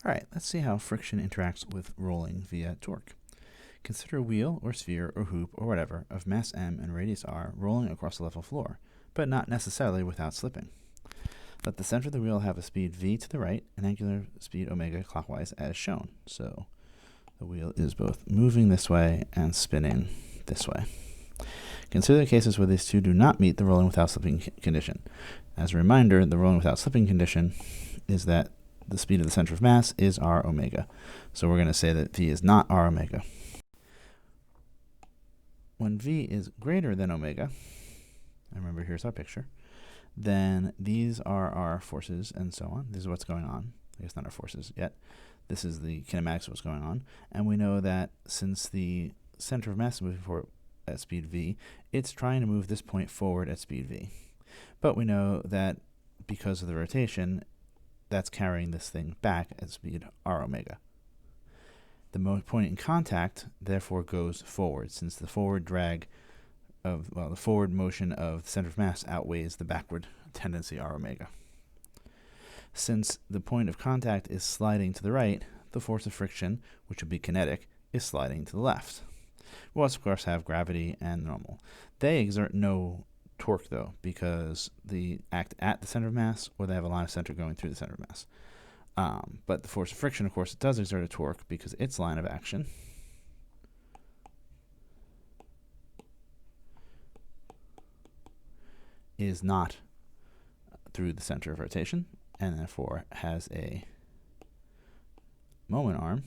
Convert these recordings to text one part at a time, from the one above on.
All right, let's see how friction interacts with rolling via torque. Consider a wheel or sphere or hoop or whatever of mass m and radius r rolling across a level floor, but not necessarily without slipping. Let the center of the wheel have a speed v to the right and angular speed omega clockwise as shown. So the wheel is both moving this way and spinning this way. Consider the cases where these two do not meet the rolling without slipping condition. As a reminder, the rolling without slipping condition is that the speed of the center of mass is r omega. So we're going to say that v is not r omega. When v is greater than omega, and remember here's our picture, then these are our forces and so on. This is what's going on. I guess not our forces yet. This is the kinematics of what's going on. And we know that since the center of mass is moving forward at speed v, it's trying to move this point forward at speed v. But we know that because of the rotation, that's carrying this thing back at speed r omega. The point in contact therefore goes forward, since the forward drag of, the forward motion of the center of mass outweighs the backward tendency r omega. Since the point of contact is sliding to the right, the force of friction, which would be kinetic, is sliding to the left. We'll of course have gravity and normal. They exert no torque though, because they act at the center of mass, or they have a line of center going through the center of mass. But the force of friction, of course, it does exert a torque because its line of action is not through the center of rotation, and therefore has a moment arm,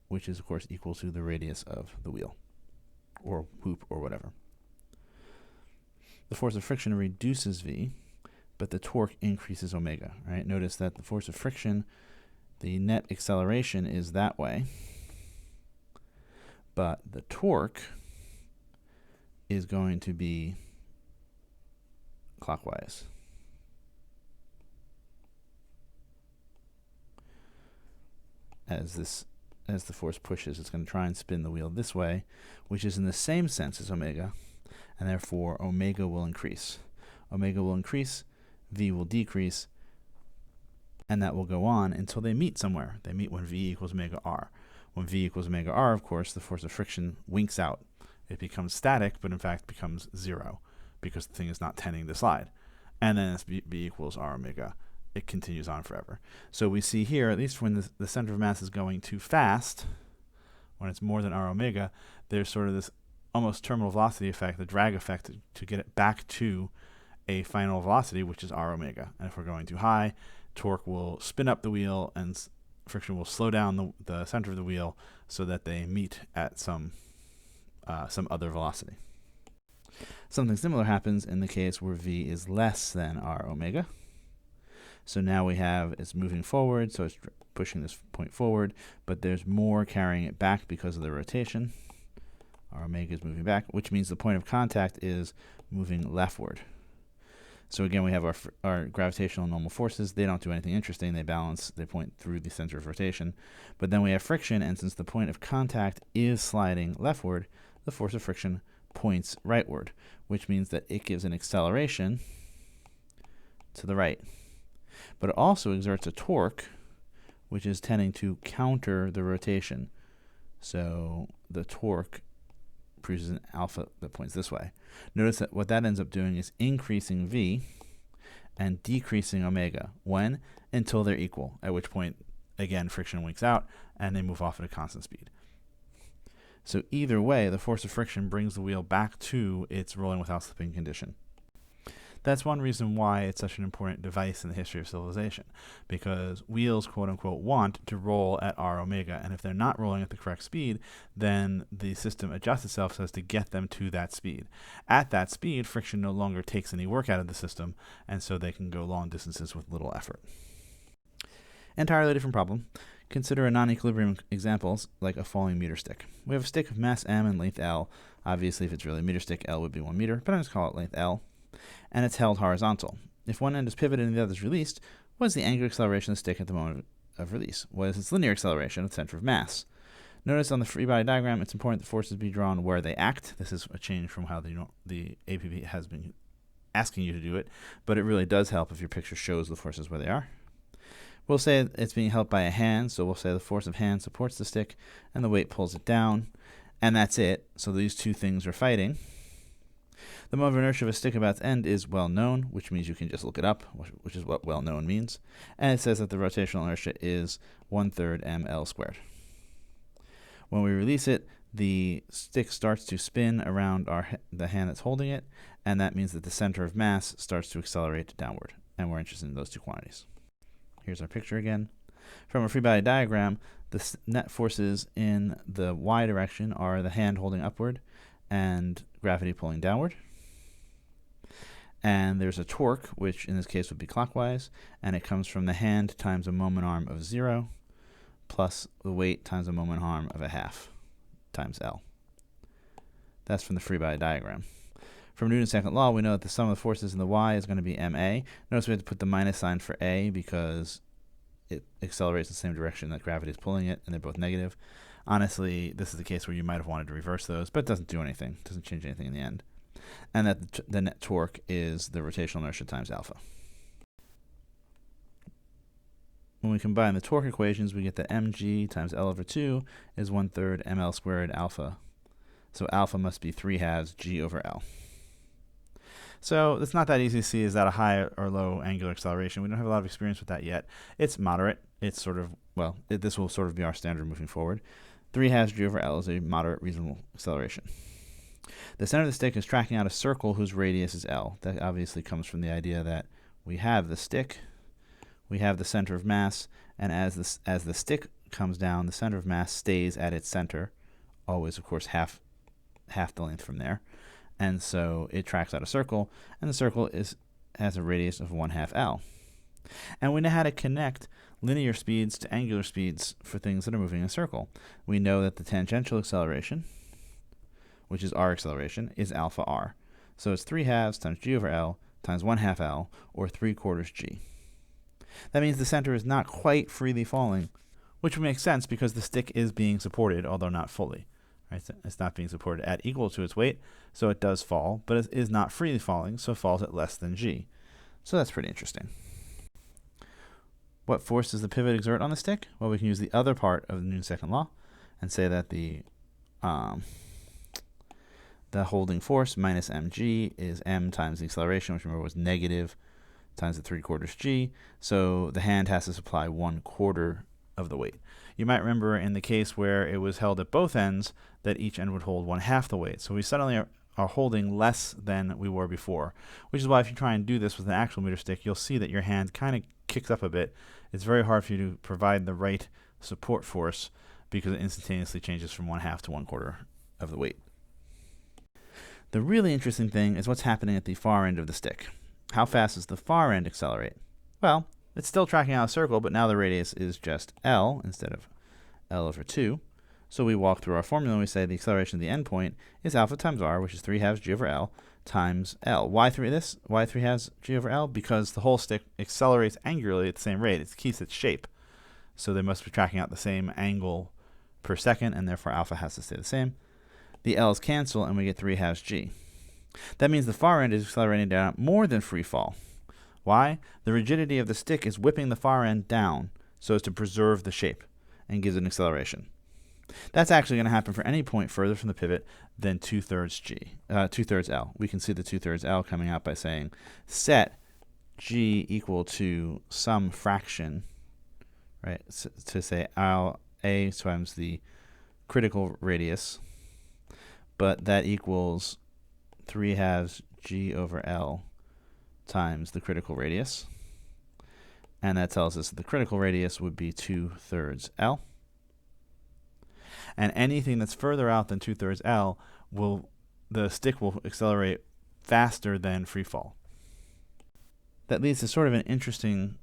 which is of course equal to the radius of the wheel, or hoop, or whatever. The force of friction reduces v, but the torque increases omega, right? Notice that the force of friction, the net acceleration is that way, but the torque is going to be clockwise. As the force pushes, it's going to try and spin the wheel this way, which is in the same sense as omega, and therefore omega will increase. Omega will increase, v will decrease, and that will go on until they meet somewhere. They meet when v equals omega r. When v equals omega r, of course, the force of friction winks out. It becomes static, but in fact becomes zero, because the thing is not tending to slide. And then as v equals r omega, it continues on forever. So we see here, at least when the center of mass is going too fast, when it's more than r omega, there's sort of this almost terminal velocity effect, the drag effect, to get it back to a final velocity, which is r omega. And if we're going too high, torque will spin up the wheel and friction will slow down the center of the wheel so that they meet at some other velocity. Something similar happens in the case where v is less than r omega. So now we have, it's moving forward, so it's pushing this point forward, but there's more carrying it back because of the rotation. R omega is moving back, which means the point of contact is moving leftward. So again, we have our gravitational normal forces. They don't do anything interesting. They balance, they point through the center of rotation. But then we have friction, and since the point of contact is sliding leftward, the force of friction points rightward, which means that it gives an acceleration to the right. But it also exerts a torque, which is tending to counter the rotation. So the torque produces an alpha that points this way. Notice that what that ends up doing is increasing v and decreasing omega. When? Until they're equal, at which point, again, friction winks out and they move off at a constant speed. So either way, the force of friction brings the wheel back to its rolling without slipping condition. That's one reason why it's such an important device in the history of civilization, because wheels, quote unquote, want to roll at r omega, and if they're not rolling at the correct speed, then the system adjusts itself so as to get them to that speed. At that speed, friction no longer takes any work out of the system, and so they can go long distances with little effort. Entirely different problem. Consider a non-equilibrium examples like a falling meter stick. We have a stick of mass m and length l. Obviously, if it's really a meter stick, L would be 1 meter, but I'm just call it length L. And it's held horizontal. If one end is pivoted and the other is released, what is the angular acceleration of the stick at the moment of release? What is its linear acceleration at the center of mass? Notice on the free body diagram, it's important that forces be drawn where they act. This is a change from how the APP has been asking you to do it, but it really does help if your picture shows the forces where they are. We'll say it's being held by a hand, so we'll say the force of hand supports the stick and the weight pulls it down, and that's it. So these two things are fighting. The moment of inertia of a stick about its end is well known, which means you can just look it up, which is what well known means. And it says that the rotational inertia is 1/3 ml squared. When we release it, the stick starts to spin around the hand that's holding it, and that means that the center of mass starts to accelerate downward, and we're interested in those two quantities. Here's our picture again. From a free body diagram, the net forces in the y direction are the hand holding upward and gravity pulling downward. And there's a torque, which in this case would be clockwise, and it comes from the hand times a moment arm of 0 plus the weight times a moment arm of 1/2 times L. That's from the free body diagram. From Newton's second law, we know that the sum of the forces in the y is going to be ma. Notice we have to put the minus sign for a because it accelerates in the same direction that gravity is pulling it, and they're both negative. Honestly, this is the case where you might have wanted to reverse those, but it doesn't do anything. It doesn't change anything in the end. And that the net torque is the rotational inertia times alpha. When we combine the torque equations, we get that mg times L/2 is 1/3 ml squared alpha. So alpha must be 3/2 g over L. So it's not that easy to see, is that a high or low angular acceleration? We don't have a lot of experience with that yet. It's moderate. It's sort of, well, this will sort of be our standard moving forward. 3/2 g over L is a moderate, reasonable acceleration. The center of the stick is tracking out a circle whose radius is L. That obviously comes from the idea that we have the stick, we have the center of mass, and as the stick comes down, the center of mass stays at its center, always, of course, half the length from there. And so it tracks out a circle, and the circle has a radius of 1/2 L. And we know how to connect linear speeds to angular speeds for things that are moving in a circle. We know that the tangential acceleration, which is r acceleration, is alpha r. So it's 3/2 times g over L times 1/2 L, or 3/4 g. That means the center is not quite freely falling, which makes sense because the stick is being supported, although not fully. Right? It's not being supported at equal to its weight, so it does fall, but it is not freely falling, so it falls at less than g. So that's pretty interesting. What force does the pivot exert on the stick? Well, we can use the other part of Newton's second law and say that the holding force minus mg is m times the acceleration, which remember was negative times the 3/4 g. So the hand has to supply 1/4 of the weight. You might remember in the case where it was held at both ends that each end would hold 1/2 the weight. So we suddenly are holding less than we were before, which is why if you try and do this with an actual meter stick, you'll see that your hand kind of kicks up a bit. It's very hard for you to provide the right support force because it instantaneously changes from 1/2 to 1/4 of the weight. The really interesting thing is what's happening at the far end of the stick. How fast does the far end accelerate? Well, it's still tracking out a circle, but now the radius is just L instead of L/2. So we walk through our formula and we say the acceleration of the endpoint is alpha times r, which is 3/2 g over L, times L. Why 3/2 g over L? Because the whole stick accelerates angularly at the same rate. It keeps its shape. So they must be tracking out the same angle per second, and therefore alpha has to stay the same. The L's cancel, and we get 3/2 g. That means the far end is accelerating down more than free fall. Why? The rigidity of the stick is whipping the far end down so as to preserve the shape and gives it an acceleration. That's actually going to happen for any point further from the pivot than 2/3 L. We can see the 2/3 L coming out by saying set g equal to some fraction, right? So, to say A times the critical radius, but that equals 3/2 g over L times the critical radius. And that tells us that the critical radius would be 2/3 L. And anything that's further out than 2/3 L, the stick will accelerate faster than free fall. That leads to sort of an interesting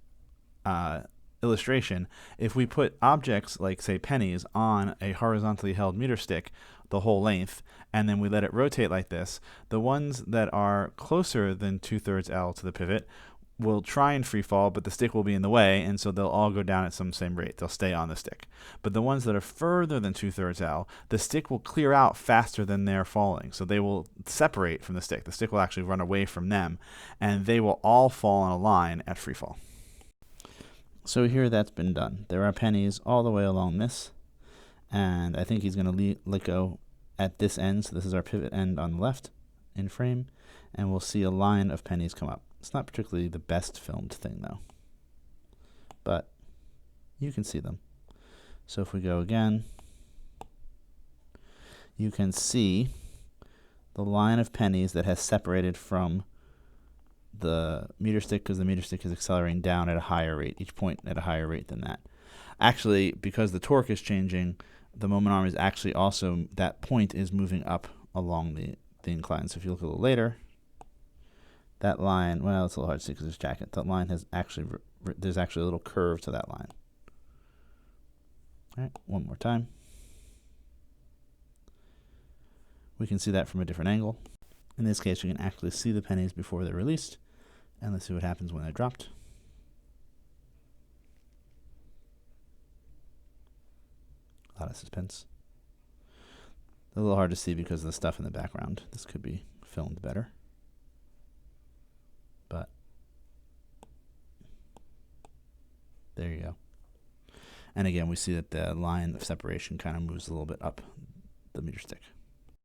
illustration. If we put objects like, say, pennies on a horizontally held meter stick the whole length, and then we let it rotate like this, the ones that are closer than 2/3 L to the pivot will try and free fall, but the stick will be in the way, and so they'll all go down at some same rate. They'll stay on the stick. But the ones that are further than 2/3 L, the stick will clear out faster than they're falling. So they will separate from the stick. The stick will actually run away from them, and they will all fall on a line at free fall. So here that's been done. There are pennies all the way along this, and I think he's going to let go at this end. So this is our pivot end on the left in frame, and we'll see a line of pennies come up. It's not particularly the best filmed thing though, but you can see them. So if we go again, you can see the line of pennies that has separated from the meter stick, because the meter stick is accelerating down at a higher rate, each point at a higher rate than that. Actually, because the torque is changing, the moment arm is actually also, that point is moving up along the incline. So if you look a little later, that line, well, it's a little hard to see because it's jacket. That line has actually, there's actually a little curve to that line. All right, one more time. We can see that from a different angle. In this case, we can actually see the pennies before they're released. And let's see what happens when they're dropped. A lot of suspense. A little hard to see because of the stuff in the background. This could be filmed better. But there you go. And again, we see that the line of separation kind of moves a little bit up the meter stick.